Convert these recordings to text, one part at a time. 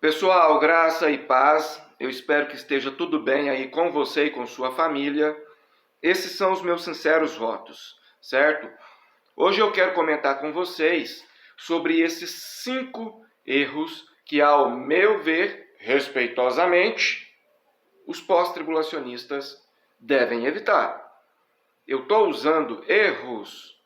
Pessoal, graça e paz, eu espero que esteja tudo bem aí com você e com sua família. Esses são os meus sinceros votos, certo? Hoje eu quero comentar com vocês sobre esses 5 erros que, ao meu ver, respeitosamente, os pós-tribulacionistas devem evitar. Eu estou usando erros,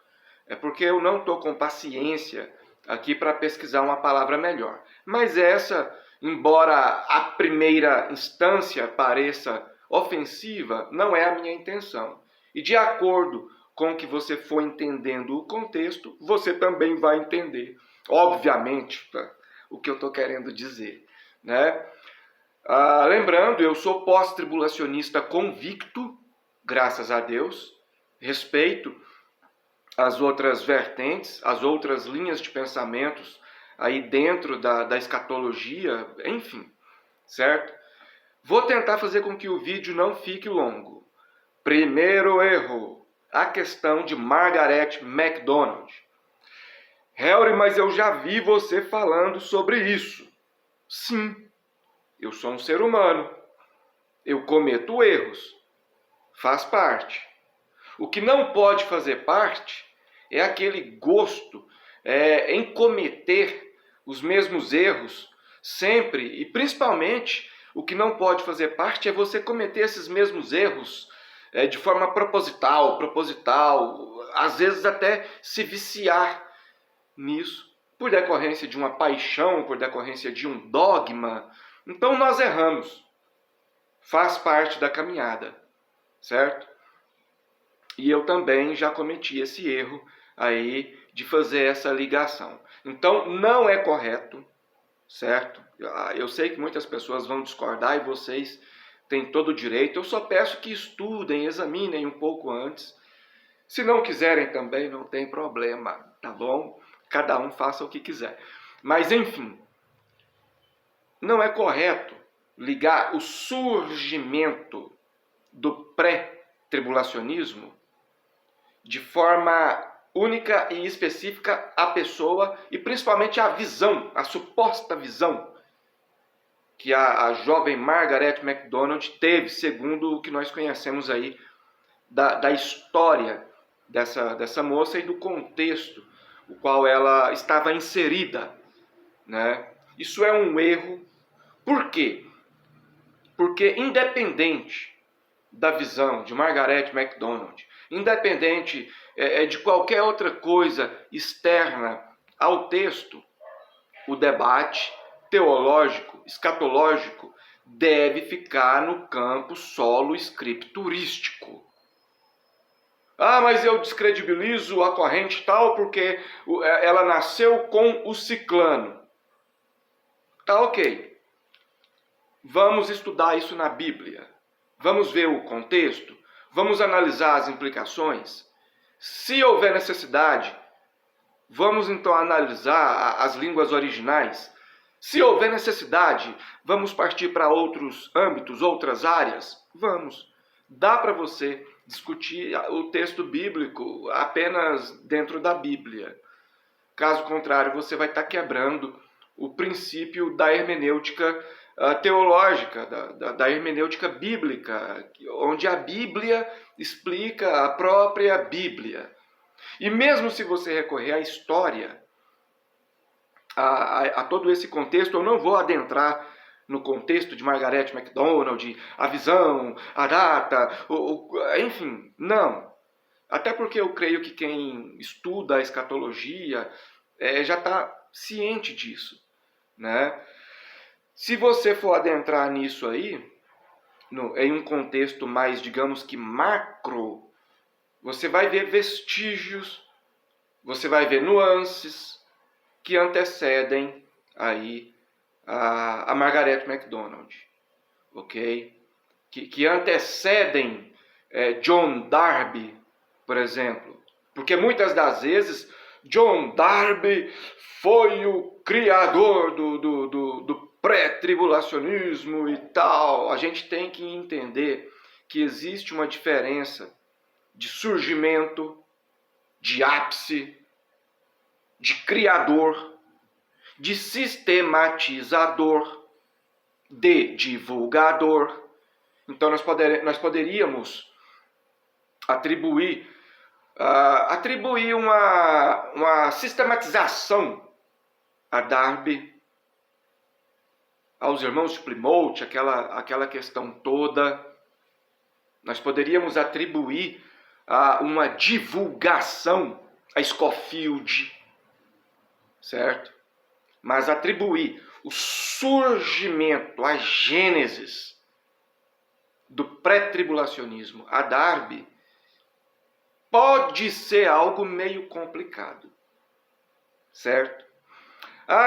é porque eu não estou com paciência aqui para pesquisar uma palavra melhor. Mas essa, embora a primeira instância pareça ofensiva, não é a minha intenção. E de acordo com o que você for entendendo o contexto, você também vai entender, obviamente, o que eu estou querendo dizer, né? Lembrando, eu sou pós-tribulacionista convicto, graças a Deus, respeito as outras vertentes, as outras linhas de pensamentos aí dentro da escatologia, enfim, certo? Vou tentar fazer com que o vídeo não fique longo. Primeiro erro, a questão de Margaret MacDonald. Harry, mas eu já vi você falando sobre isso. Sim, eu sou um ser humano. Eu cometo erros. Faz parte. O que não pode fazer parte é aquele gosto em cometer os mesmos erros sempre, e principalmente o que não pode fazer parte é você cometer esses mesmos erros de forma proposital, às vezes até se viciar nisso, por decorrência de uma paixão, por decorrência de um dogma. Então nós erramos. Faz parte da caminhada, certo? E eu também já cometi esse erro aí de fazer essa ligação. Então, não é correto, certo? Eu sei que muitas pessoas vão discordar e vocês têm todo o direito. Eu só peço que estudem, examinem um pouco antes. Se não quiserem também, não tem problema, tá bom? Cada um faça o que quiser. Mas, enfim, não é correto ligar o surgimento do pré-tribulacionismo de forma única e específica à pessoa e principalmente à visão, a suposta visão que a jovem Margaret MacDonald teve, segundo o que nós conhecemos aí da história dessa moça e do contexto o qual ela estava inserida, né? Isso é um erro. Por quê? Porque independente da visão de Margaret MacDonald, independente de qualquer outra coisa externa ao texto, o debate teológico, escatológico, deve ficar no campo solo escriturístico. Mas eu descredibilizo a corrente tal porque ela nasceu com o ciclano. Tá ok. Vamos estudar isso na Bíblia. Vamos ver o contexto. Vamos analisar as implicações. Se houver necessidade, vamos então analisar as línguas originais. Se houver necessidade, vamos partir para outros âmbitos, outras áreas? Vamos. Dá para você discutir o texto bíblico apenas dentro da Bíblia. Caso contrário, você vai estar quebrando o princípio da hermenêutica teológica, da hermenêutica bíblica, onde a Bíblia explica a própria Bíblia. E mesmo se você recorrer à história, a todo esse contexto, eu não vou adentrar no contexto de Margaret MacDonald, a visão, a data, enfim, não. Até porque eu creio que quem estuda a escatologia já está ciente disso, né? Se você for adentrar nisso aí, em um contexto mais, digamos que macro, você vai ver vestígios, você vai ver nuances que antecedem aí a Margaret MacDonald, ok? Que antecedem John Darby, por exemplo. Porque muitas das vezes John Darby foi o criador do pré-tribulacionismo e tal. A gente tem que entender que existe uma diferença de surgimento, de ápice, de criador, de sistematizador de divulgador. Então nós poderíamos atribuir uma sistematização a Darby, aos irmãos de Plymouth, aquela questão toda. Nós poderíamos atribuir uma divulgação a Scofield, certo? Mas atribuir o surgimento, a gênesis do pré-tribulacionismo a Darby pode ser algo meio complicado, certo?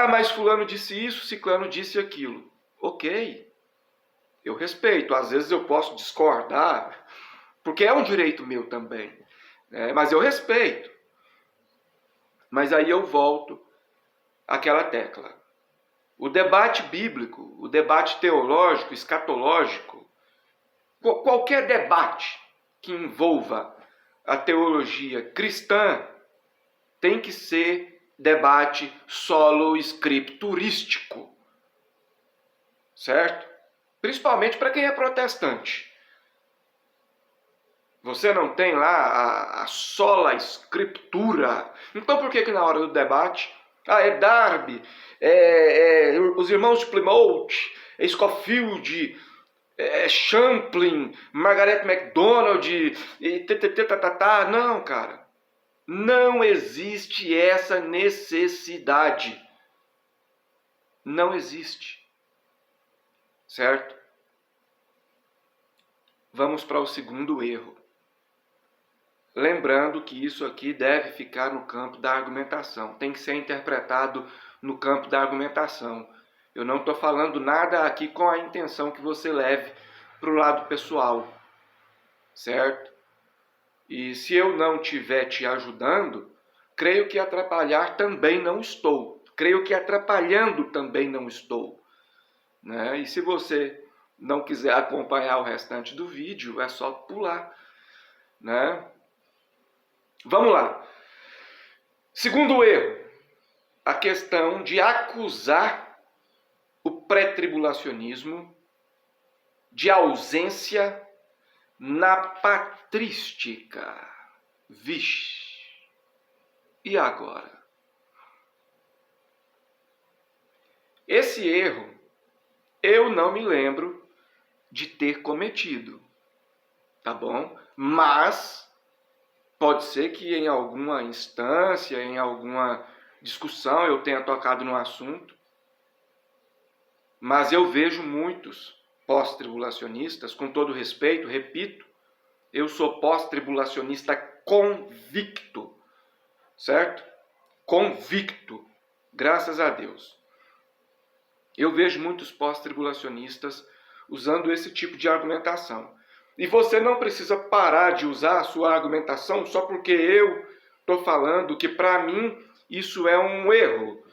Mas fulano disse isso, ciclano disse aquilo. Ok, eu respeito. Às vezes eu posso discordar, porque é um direito meu também, né? Mas eu respeito. Mas aí eu volto àquela tecla. O debate bíblico, o debate teológico, escatológico, qualquer debate que envolva a teologia cristã tem que ser debate solo escriturístico, certo? Principalmente para quem é protestante. Você não tem lá a sola escritura. Então por que na hora do debate, é Darby, os irmãos de Plymouth, Scofield, Champlin, Margaret MacDonald, não, cara. Não existe essa necessidade. Não existe. Certo? Vamos para o segundo erro. Lembrando que isso aqui deve ficar no campo da argumentação. Tem que ser interpretado no campo da argumentação. Eu não estou falando nada aqui com a intenção que você leve para o lado pessoal. Certo? E se eu não estiver te ajudando, creio que atrapalhar também não estou. Creio que atrapalhando também não estou. Né? E se você não quiser acompanhar o restante do vídeo, é só pular. Né? Vamos lá. Segundo erro, a questão de acusar o pré-tribulacionismo de ausência na patrística. Vixe. E agora? Esse erro eu não me lembro de ter cometido, tá bom? Mas pode ser que em alguma instância, em alguma discussão eu tenha tocado no assunto. Mas eu vejo muitos pós-tribulacionistas, com todo respeito, repito, eu sou pós-tribulacionista convicto, certo? Convicto, graças a Deus. Eu vejo muitos pós-tribulacionistas usando esse tipo de argumentação. E você não precisa parar de usar a sua argumentação só porque eu estou falando que para mim isso é um erro.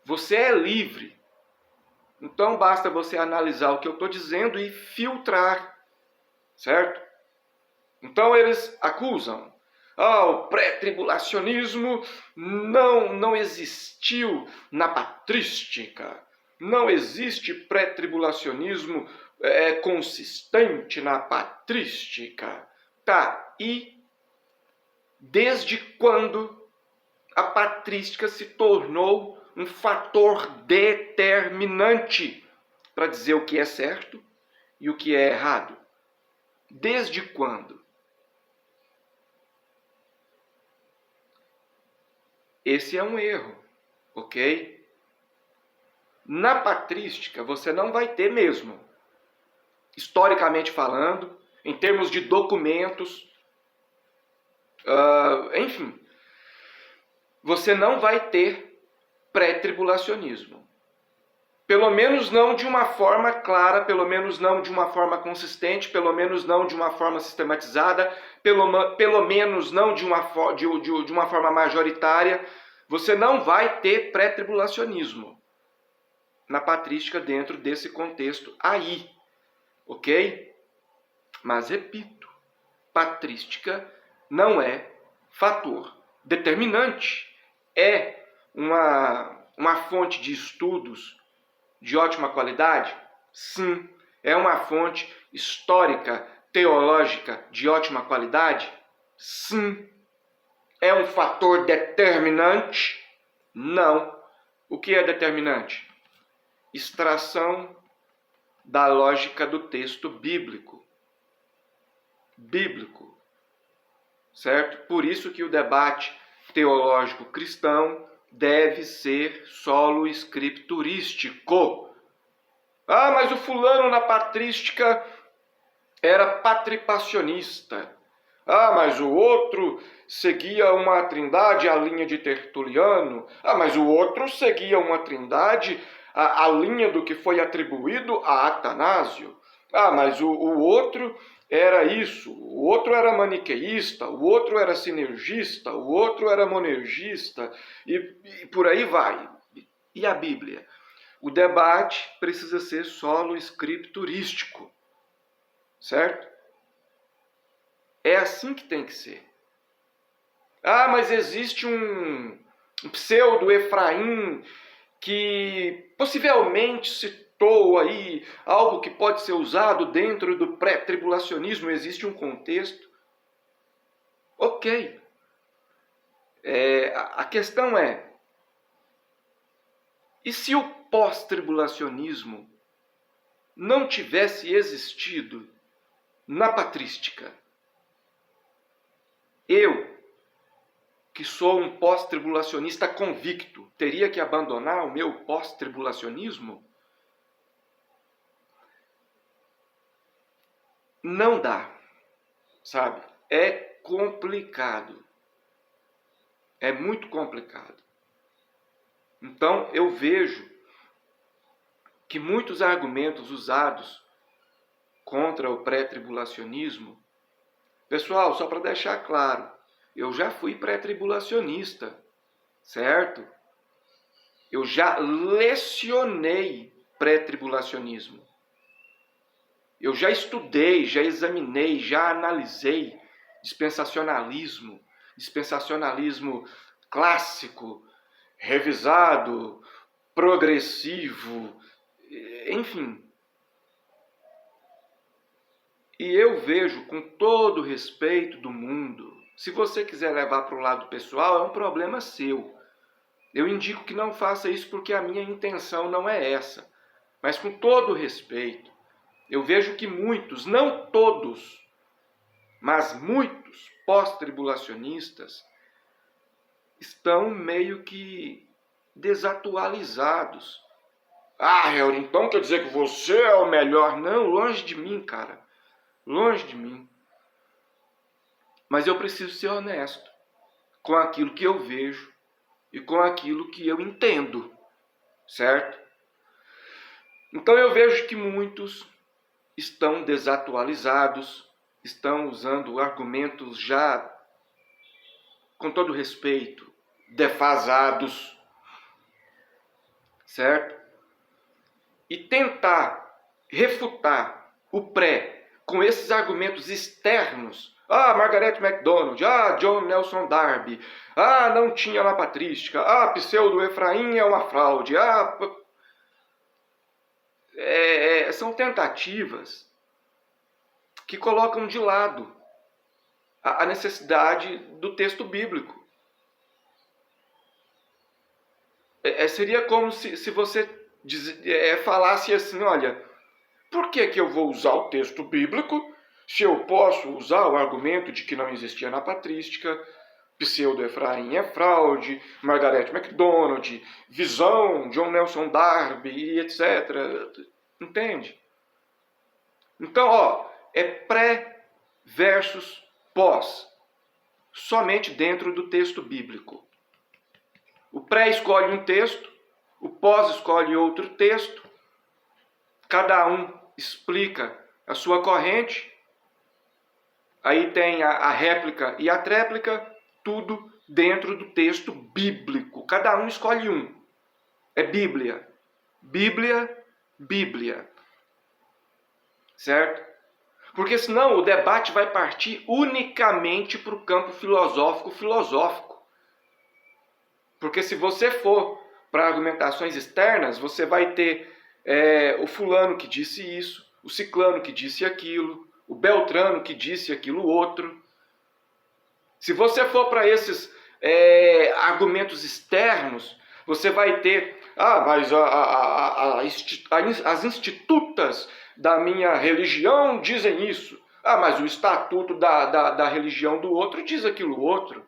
Você é livre. Então basta você analisar o que eu estou dizendo e filtrar, certo? Então eles acusam, o pré-tribulacionismo não existiu na patrística, não existe pré-tribulacionismo consistente na patrística. Tá, e desde quando a patrística se tornou um fator determinante para dizer o que é certo e o que é errado? Desde quando? Esse é um erro, ok? Na patrística você não vai ter mesmo, historicamente falando, em termos de documentos, enfim, você não vai ter pré-tribulacionismo. Pelo menos não de uma forma clara, pelo menos não de uma forma consistente, pelo menos não de uma forma sistematizada, pelo menos não de uma forma majoritária. Você não vai ter pré-tribulacionismo na patrística dentro desse contexto aí, ok? Mas repito, patrística não é fator determinante, é uma fonte de estudos de ótima qualidade? Sim. É uma fonte histórica, teológica de ótima qualidade? Sim. É um fator determinante? Não. O que é determinante? Extração da lógica do texto bíblico. Bíblico. Certo? Por isso que o debate teológico cristão deve ser solo escriturístico. Ah, mas o fulano na patrística era patripacionista. Ah, mas o outro seguia uma trindade, a linha de Tertuliano. Ah, mas o outro seguia uma trindade, a linha do que foi atribuído a Atanásio. Ah, mas o outro era isso, o outro era maniqueísta, o outro era sinergista, o outro era monergista, e por aí vai. E a Bíblia? O debate precisa ser solo escriturístico, certo? É assim que tem que ser. Ah, mas existe um pseudo-Efraim que possivelmente citou aí algo que pode ser usado dentro do pré-tribulacionismo. Existe um contexto. Ok. A questão é, e se o pós-tribulacionismo não tivesse existido na patrística? Eu, que sou um pós-tribulacionista convicto, teria que abandonar o meu pós-tribulacionismo? Não dá, sabe? É complicado. É muito complicado. Então, eu vejo que muitos argumentos usados contra o pré-tribulacionismo, pessoal, só para deixar claro, eu já fui pré-tribulacionista, certo? Eu já lecionei pré-tribulacionismo. Eu já estudei, já examinei, já analisei dispensacionalismo clássico, revisado, progressivo, enfim. E eu vejo, com todo o respeito do mundo, se você quiser levar para o lado pessoal, é um problema seu. Eu indico que não faça isso porque a minha intenção não é essa. Mas com todo o respeito, eu vejo que muitos, não todos, mas muitos pós-tribulacionistas estão meio que desatualizados. Ah, Helder, então quer dizer que você é o melhor? Não, longe de mim, cara. Longe de mim. Mas eu preciso ser honesto com aquilo que eu vejo e com aquilo que eu entendo, certo? Então eu vejo que muitos estão desatualizados, estão usando argumentos já, com todo respeito, defasados, certo? E tentar refutar o pré com esses argumentos externos. Ah, Margaret MacDonald, ah, John Nelson Darby, ah, não tinha na patrística, ah, pseudo-Efraim é uma fraude, ah... são tentativas que colocam de lado a necessidade do texto bíblico. Seria como se você falasse assim, olha, por que eu vou usar o texto bíblico se eu posso usar o argumento de que não existia na patrística, pseudo-Efraim é fraude, Margaret MacDonald, visão, John Nelson Darby, etc. Entende? Então, é pré versus pós, somente dentro do texto bíblico. O pré escolhe um texto, o pós escolhe outro texto, cada um explica a sua corrente, aí tem a réplica e a tréplica, tudo dentro do texto bíblico. Cada um escolhe um. É Bíblia. Bíblia, Bíblia. Certo? Porque senão o debate vai partir unicamente para o campo filosófico. Porque se você for para argumentações externas, você vai ter o fulano que disse isso, o ciclano que disse aquilo, o beltrano que disse aquilo outro. Se você for para esses argumentos externos, você vai ter, mas as institutas da minha religião dizem isso. Mas o estatuto da religião do outro diz aquilo outro.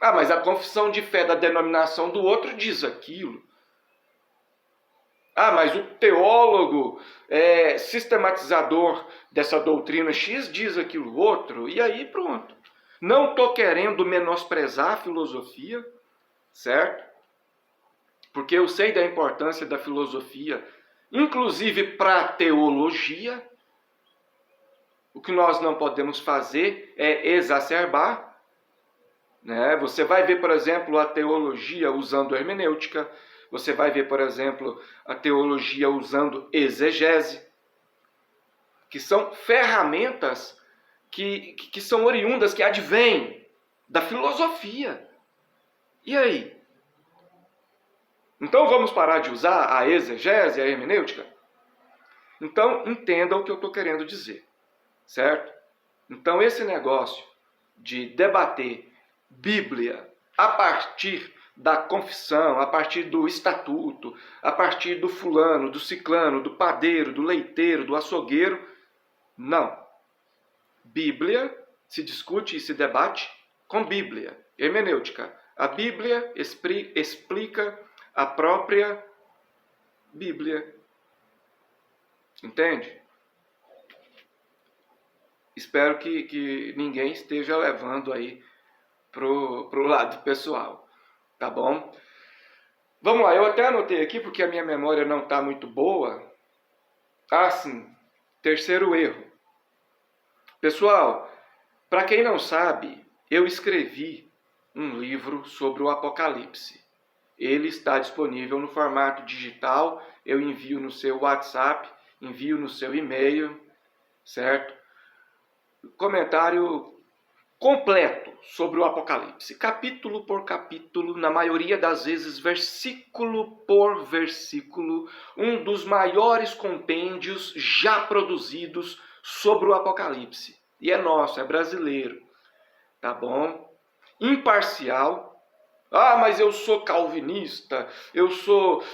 Mas a confissão de fé da denominação do outro diz aquilo. Mas o teólogo sistematizador dessa doutrina X diz aquilo outro. E aí pronto. Não estou querendo menosprezar a filosofia, certo? Porque eu sei da importância da filosofia, inclusive para a teologia. O que nós não podemos fazer é exacerbar. Né? Você vai ver, por exemplo, a teologia usando hermenêutica. Você vai ver, por exemplo, a teologia usando exegese. Que são ferramentas que são oriundas, que advêm da filosofia. E aí? Então vamos parar de usar a exegese, a hermenêutica? Então entenda o que eu estou querendo dizer, certo? Então esse negócio de debater Bíblia a partir da confissão, a partir do estatuto, a partir do fulano, do ciclano, do padeiro, do leiteiro, do açougueiro, não. Bíblia se discute e se debate com Bíblia, hermenêutica. A Bíblia explica a própria Bíblia. Entende? Espero que ninguém esteja levando aí pro lado pessoal, tá bom? Vamos lá, eu até anotei aqui porque a minha memória não está muito boa. Sim, terceiro erro. Pessoal, para quem não sabe, eu escrevi um livro sobre o Apocalipse. Ele está disponível no formato digital, eu envio no seu WhatsApp, envio no seu e-mail, certo? Comentário completo sobre o Apocalipse, capítulo por capítulo, na maioria das vezes versículo por versículo, um dos maiores compêndios já produzidos sobre o Apocalipse. E é nosso, é brasileiro, tá bom? Imparcial. Mas eu sou calvinista, eu sou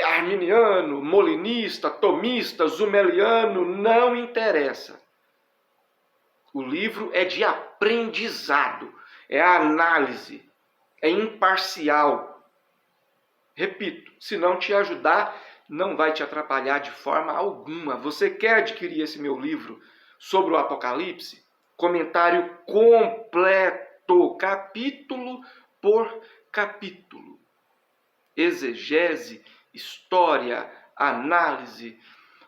arminiano, molinista, tomista, zumeliano, não interessa. O livro é de aprendizado, é análise, é imparcial. Repito, se não te ajudar, não vai te atrapalhar de forma alguma. Você quer adquirir esse meu livro sobre o Apocalipse? Comentário completo, capítulo por capítulo. Exegese, história, análise,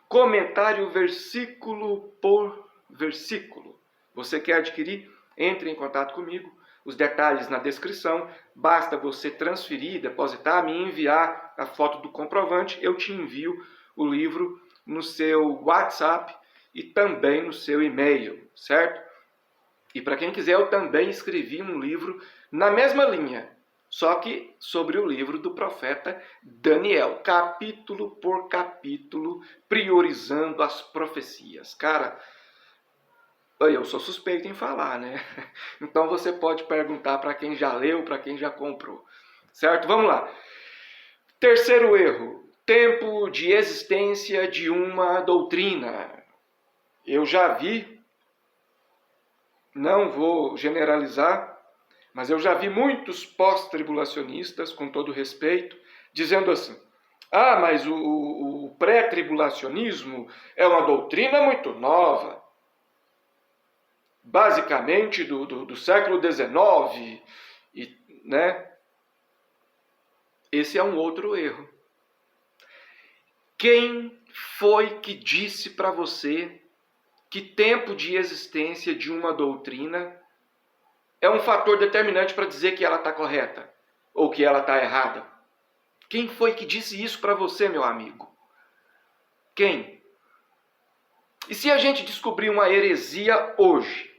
comentário versículo por versículo. Você quer adquirir? Entre em contato comigo. Os detalhes na descrição. Basta você transferir, depositar, me enviar a foto do comprovante. Eu te envio o livro no seu WhatsApp e também no seu e-mail, certo? E para quem quiser, eu também escrevi um livro na mesma linha, só que sobre o livro do profeta Daniel, capítulo por capítulo, priorizando as profecias. Cara, eu sou suspeito em falar, né? Então você pode perguntar para quem já leu, para quem já comprou. Certo? Vamos lá. Terceiro erro. Tempo de existência de uma doutrina. Eu já vi, não vou generalizar, mas eu já vi muitos pós-tribulacionistas, com todo respeito, dizendo assim: mas o pré-tribulacionismo é uma doutrina muito nova. Basicamente do século XIX, né? Esse é um outro erro. Quem foi que disse para você que tempo de existência de uma doutrina é um fator determinante para dizer que ela está correta ou que ela está errada? Quem foi que disse isso para você, meu amigo? Quem? E se a gente descobrir uma heresia hoje?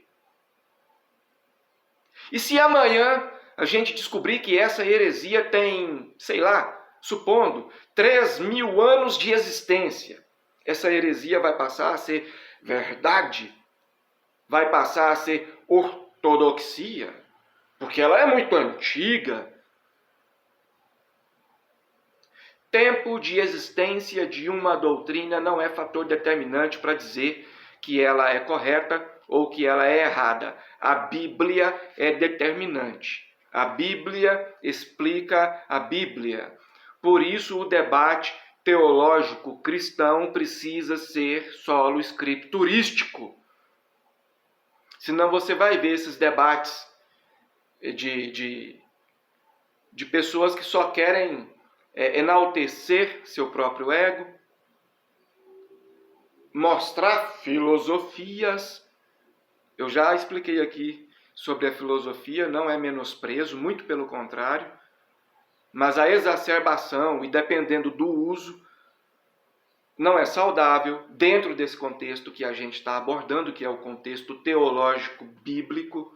E se amanhã a gente descobrir que essa heresia tem, sei lá, supondo 3.000 anos de existência, essa heresia vai passar a ser verdade? Vai passar a ser ortodoxia? Porque ela é muito antiga. Tempo de existência de uma doutrina não é fator determinante para dizer que ela é correta ou que ela é errada. A Bíblia é determinante. A Bíblia explica a Bíblia. Por isso, o debate teológico cristão precisa ser solo escriturístico. Senão você vai ver esses debates de pessoas que só querem enaltecer seu próprio ego, mostrar filosofias. Eu já expliquei aqui sobre a filosofia, não é menosprezo, muito pelo contrário, mas a exacerbação, e dependendo do uso, não é saudável dentro desse contexto que a gente está abordando, que é o contexto teológico bíblico.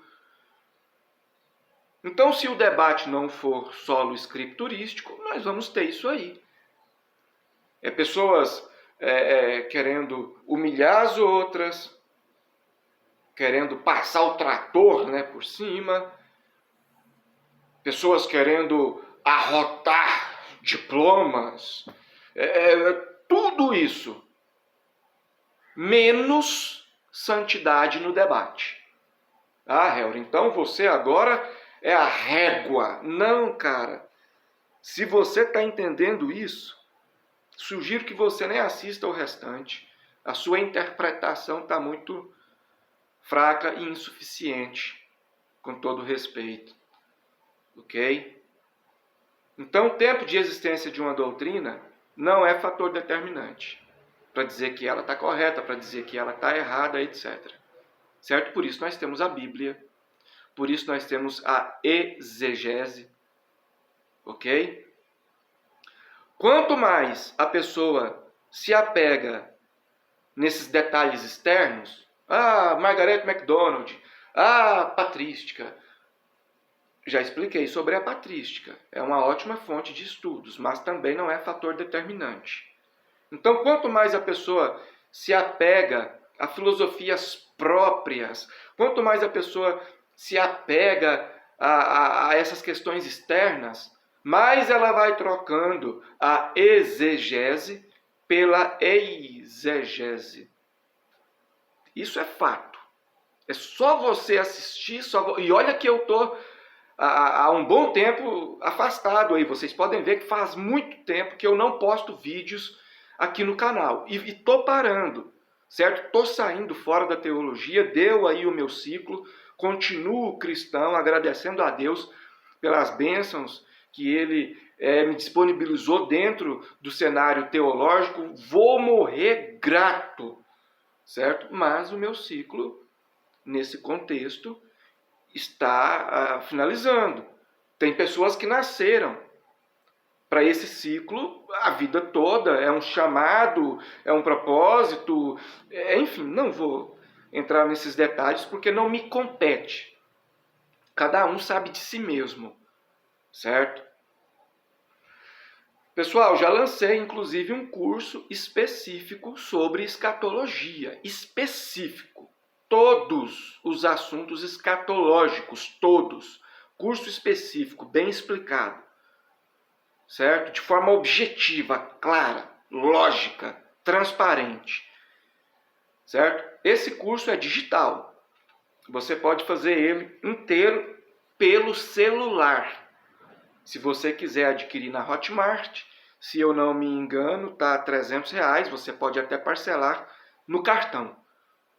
Então, se o debate não for solo escriturístico, nós vamos ter isso aí. Pessoas querendo humilhar as outras, querendo passar o trator, né, por cima, pessoas querendo arrotar diplomas, tudo isso, menos santidade no debate. Ah, Helder, então você agora é a régua. Não, cara. Se você está entendendo isso, sugiro que você nem assista o restante. A sua interpretação está muito fraca e insuficiente, com todo respeito. Ok? Então, o tempo de existência de uma doutrina não é fator determinante para dizer que ela está correta, para dizer que ela está errada, etc. Certo? Por isso nós temos a Bíblia, por isso nós temos a exegese, ok? Quanto mais a pessoa se apega nesses detalhes externos, Margaret MacDonald, patrística. Já expliquei sobre a patrística. É uma ótima fonte de estudos, mas também não é fator determinante. Então, quanto mais a pessoa se apega a filosofias próprias, quanto mais a pessoa se apega a essas questões externas, mais ela vai trocando a exegese pela eisegese. Isso é fato. É só você assistir, e olha que eu estou há um bom tempo afastado aí. Vocês podem ver que faz muito tempo que eu não posto vídeos aqui no canal. E estou parando, certo? Estou saindo fora da teologia, deu aí o meu ciclo, continuo cristão, agradecendo a Deus pelas bênçãos que Ele me disponibilizou dentro do cenário teológico. Vou morrer grato, certo? Mas o meu ciclo, nesse contexto, está finalizando. Tem pessoas que nasceram para esse ciclo a vida toda, é um chamado, é um propósito, enfim, não vou entrar nesses detalhes porque não me compete. Cada um sabe de si mesmo, certo? Pessoal, já lancei inclusive um curso específico sobre escatologia, específico. Todos os assuntos escatológicos, todos. Curso específico, bem explicado. Certo? De forma objetiva, clara, lógica, transparente. Certo? Esse curso é digital. Você pode fazer ele inteiro pelo celular. Se você quiser adquirir na Hotmart, se eu não me engano, está R$300. Você pode até parcelar no cartão,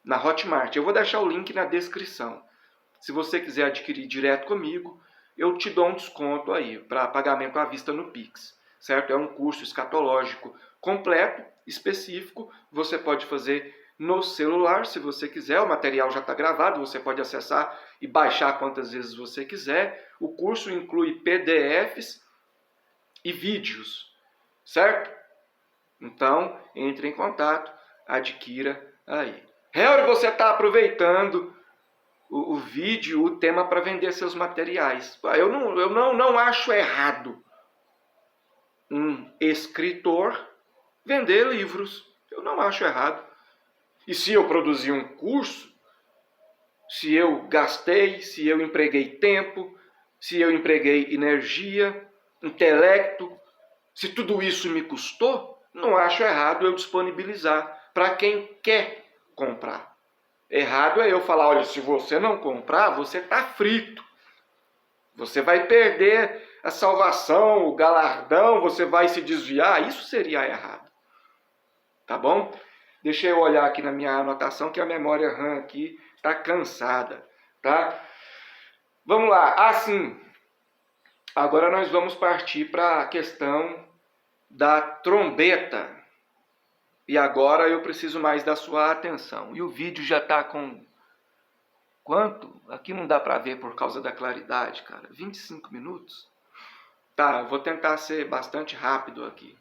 na Hotmart. Eu vou deixar o link na descrição. Se você quiser adquirir direto comigo, eu te dou um desconto aí para pagamento à vista no Pix, certo? É um curso escatológico completo, específico. Você pode fazer no celular, se você quiser. O material já está gravado, você pode acessar e baixar quantas vezes você quiser. O curso inclui PDFs e vídeos, certo? Então, entre em contato, adquira aí. Helder, você está aproveitando o vídeo, o tema para vender seus materiais. Eu não acho errado um escritor, vender livros. Eu não acho errado. E se eu produzir um curso, se eu gastei, se eu empreguei tempo, se eu empreguei energia, intelecto, se tudo isso me custou, não acho errado eu disponibilizar para quem quer comprar. Errado é eu falar, olha, se você não comprar, você está frito. Você vai perder a salvação, o galardão, você vai se desviar. Isso seria errado. Tá bom? Deixa eu olhar aqui na minha anotação que a memória RAM aqui está cansada. Tá? Vamos lá. Assim, agora nós vamos partir para a questão da trombeta. E agora eu preciso mais da sua atenção. E o vídeo já está com... quanto? Aqui não dá para ver por causa da claridade, cara. 25 minutos? Tá, vou tentar ser bastante rápido aqui.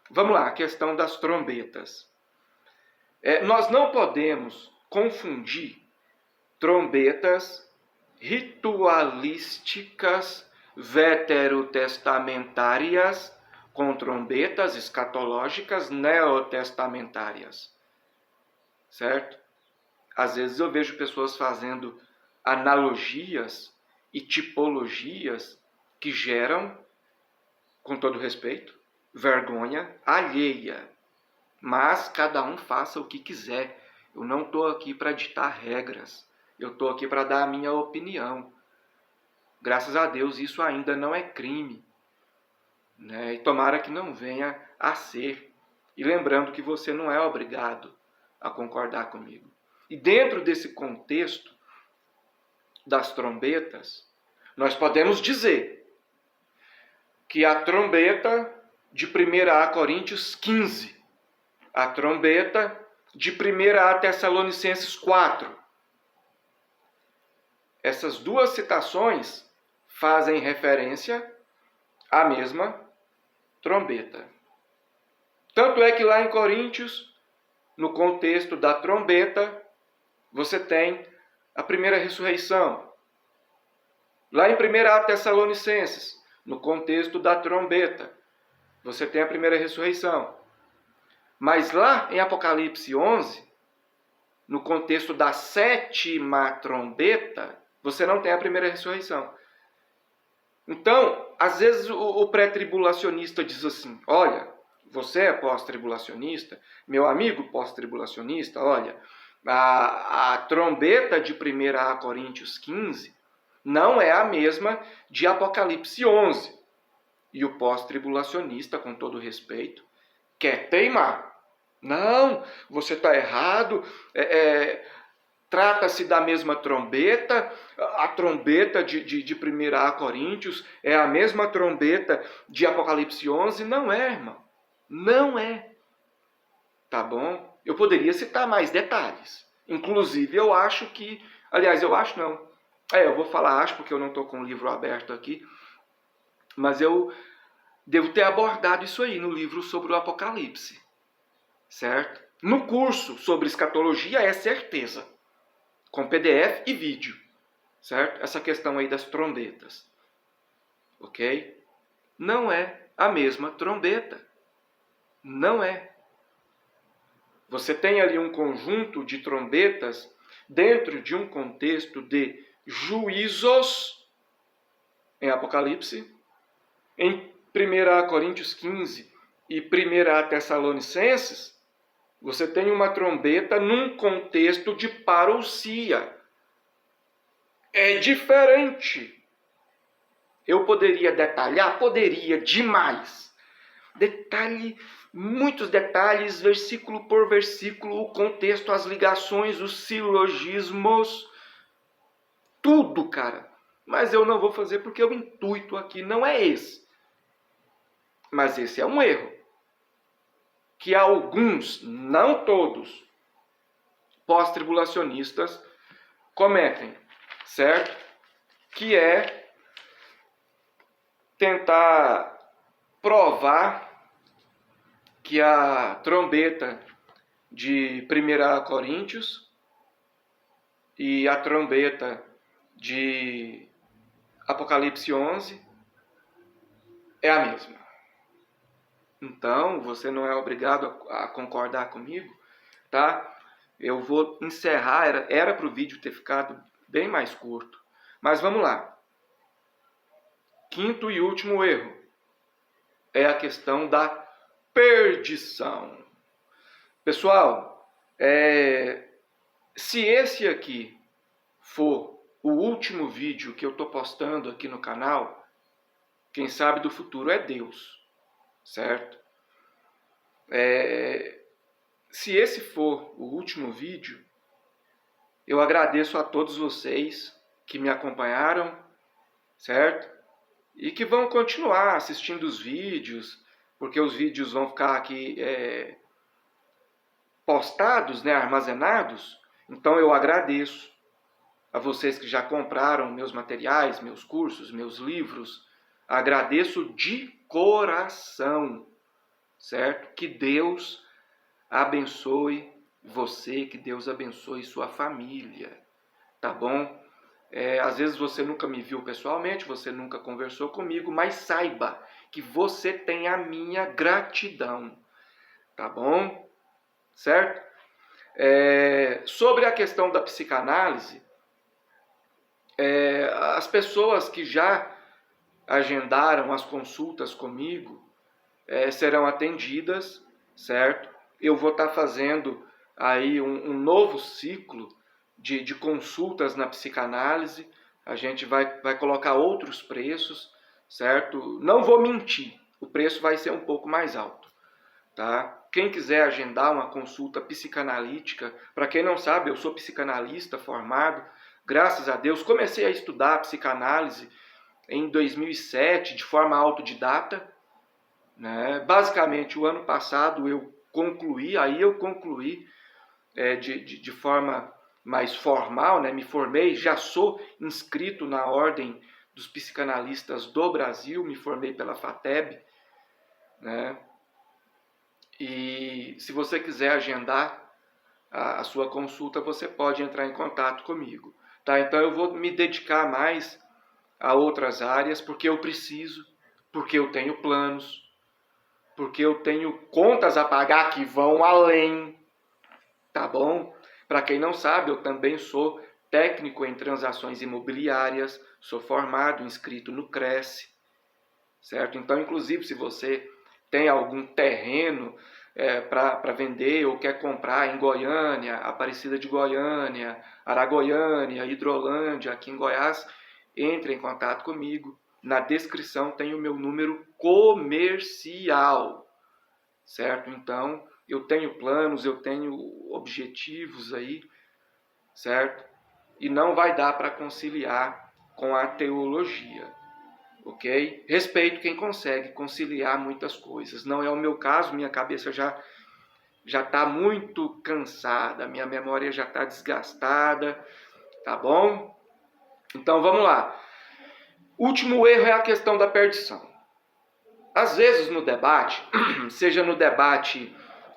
Vamos lá, a questão das trombetas. Nós não podemos confundir trombetas ritualísticas veterotestamentárias com trombetas escatológicas neotestamentárias. Certo? Às vezes eu vejo pessoas fazendo analogias e tipologias que geram, com todo respeito, vergonha alheia. Mas cada um faça o que quiser. Eu não estou aqui para ditar regras. Eu estou aqui para dar a minha opinião. Graças a Deus isso ainda não é crime. Né? E tomara que não venha a ser. E lembrando que você não é obrigado a concordar comigo. E dentro desse contexto das trombetas, nós podemos dizer que a trombeta de 1 Coríntios 15, a trombeta de 1 Tessalonicenses 4, essas duas citações fazem referência à mesma trombeta. Tanto é que lá em Coríntios, no contexto da trombeta, você tem a primeira ressurreição. Lá em 1 Tessalonicenses, no contexto da trombeta, você tem a primeira ressurreição. Mas lá em Apocalipse 11, no contexto da sétima trombeta, você não tem a primeira ressurreição. Então, às vezes o pré-tribulacionista diz assim, olha, você é pós-tribulacionista, meu amigo pós-tribulacionista, olha, a trombeta de 1 Coríntios 15 não é a mesma de Apocalipse 11. E o pós-tribulacionista, com todo respeito, quer teimar. Não, você está errado, trata-se da mesma trombeta, a trombeta de 1 Coríntios é a mesma trombeta de Apocalipse 11. Não é, irmão, não é. Tá bom? Eu poderia citar mais detalhes. Inclusive, eu acho que... aliás, eu acho não. Eu vou falar acho porque eu não estou com o livro aberto aqui. Mas eu devo ter abordado isso aí no livro sobre o Apocalipse. Certo? No curso sobre escatologia é certeza. Com PDF e vídeo. Certo? Essa questão aí das trombetas. Ok? Não é a mesma trombeta. Não é. Você tem ali um conjunto de trombetas dentro de um contexto de juízos em Apocalipse. Em 1 Coríntios 15 e 1 Tessalonicenses, você tem uma trombeta num contexto de parousia. É diferente. Eu poderia detalhar? Poderia, demais. Detalhe, muitos detalhes, versículo por versículo, o contexto, as ligações, os silogismos, tudo, cara. Mas eu não vou fazer porque o intuito aqui não é esse. Mas esse é um erro. Que alguns, não todos, pós-tribulacionistas cometem, certo? Que é tentar provar que a trombeta de 1 Coríntios e a trombeta de Apocalipse 11 é a mesma. Então, você não é obrigado a concordar comigo, tá? Eu vou encerrar, era para o vídeo ter ficado bem mais curto. Mas vamos lá. Quinto e último erro é a questão da perdição. Pessoal, se esse aqui for o último vídeo que eu estou postando aqui no canal, quem sabe do futuro é Deus, certo? Se esse for o último vídeo, eu agradeço a todos vocês que me acompanharam, certo? E que vão continuar assistindo os vídeos, porque os vídeos vão ficar aqui postados, né, armazenados. Então eu agradeço a vocês que já compraram meus materiais, meus cursos, meus livros. Agradeço de coração, certo? Que Deus abençoe você, que Deus abençoe sua família, tá bom? Às vezes você nunca me viu pessoalmente, você nunca conversou comigo, mas saiba que você tem a minha gratidão, tá bom? Certo? Sobre a questão da psicanálise, as pessoas que já agendaram as consultas comigo serão atendidas, certo? Eu vou estar fazendo aí um novo ciclo de consultas na psicanálise. A gente vai colocar outros preços, certo? Não vou mentir, o preço vai ser um pouco mais alto, tá? Quem quiser agendar uma consulta psicanalítica, para quem não sabe, eu sou psicanalista formado, graças a Deus, comecei a estudar psicanálise em 2007 de forma autodidata, né? Basicamente, o ano passado eu concluí de forma mais formal, né? Me formei, já sou inscrito na Ordem dos Psicanalistas do Brasil, me formei pela FATEB, né? E se você quiser agendar a sua consulta, você pode entrar em contato comigo, tá? Então eu vou me dedicar mais a outras áreas, porque eu preciso, porque eu tenho planos, porque eu tenho contas a pagar que vão além, tá bom? Para quem não sabe, eu também sou técnico em transações imobiliárias, sou formado, inscrito no Cresce, certo? Então, inclusive, se você tem algum terreno para vender ou quer comprar em Goiânia, Aparecida de Goiânia, Aragoiânia, Hidrolândia, aqui em Goiás, entre em contato comigo. Na descrição tem o meu número comercial, certo? Então, eu tenho planos, eu tenho objetivos aí, certo? E não vai dar para conciliar com a teologia, ok? Respeito quem consegue conciliar muitas coisas. Não é o meu caso, minha cabeça já está muito cansada, minha memória já está desgastada, tá bom? Então, vamos lá. Último erro é a questão da perdição. Às vezes no debate, seja no debate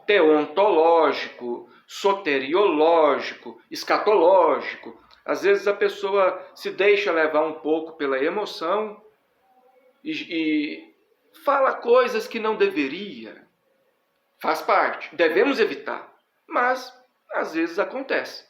teontológico, soteriológico, escatológico, às vezes a pessoa se deixa levar um pouco pela emoção e fala coisas que não deveria. Faz parte, devemos evitar, mas às vezes acontece.